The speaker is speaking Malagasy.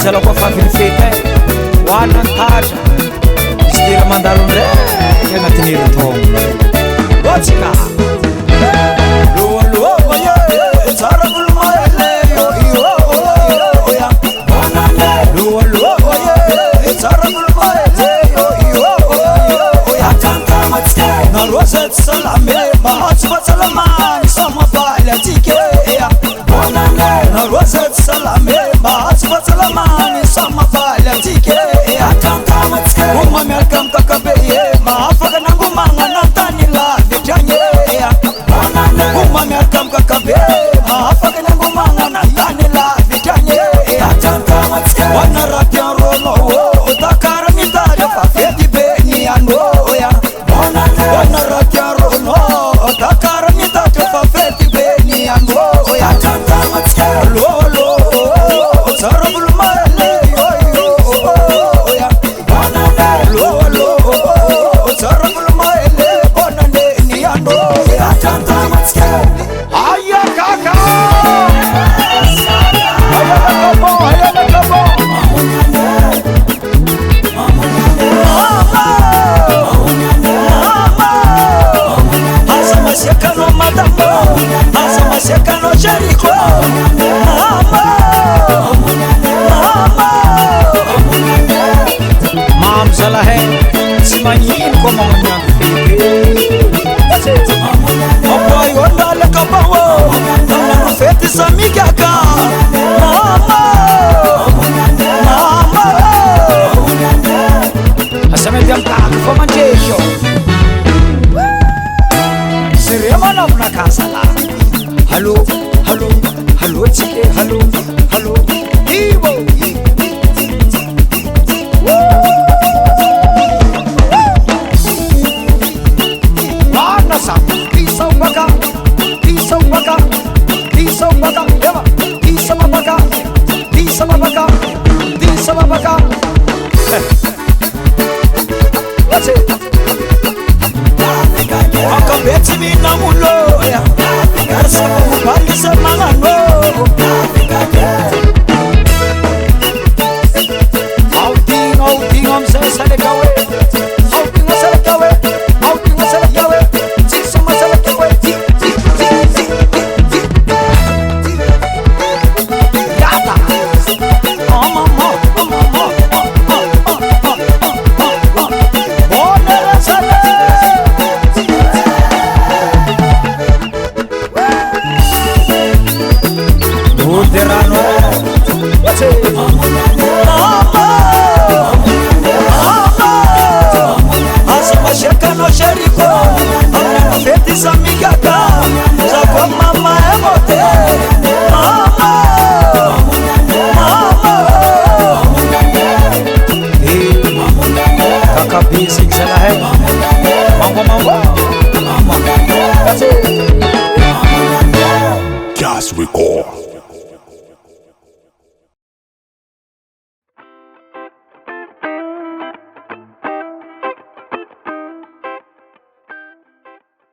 Zala kwa family fete wana ntaja istira mandalo ndre yana tinira tom Gochika Luo luo oye Zara bulma ele yo oya Luo luo oye Zara bulma ele yo oya Tanta matske Na rozet salame Mahatsva salaman Sama bala tike Na rozet salame Mahatsva salaman Sama bala tike Tanta matske Uma melkam kakabeye Mahafaga nangumanga Nantani la vitanye Uma melkam kakabeye Mahafaga nangumanga Nantani la vitanye Tanta matske Wana ratyan rono Takara mitaya Fafedi beni ano Wana ratyan rono Takara mitaya Fafedi beni ano Tanta matske Lolo Sarabul male Lolo Sarabul male Bonane ni ano Tanta matske Aya kaka Aya nakabo Asama sekano madamo Asama sekano Jericho Mam salah hai Simanyin ko mamunyang Apoy wala la kabawo Nanu feti sa migaka Mama Asama diam tak fomantejo Serema na mnakasala Halo halo halo chike halo halo Ibo Akabeti mina mulo ya Karsa kupalisa mangano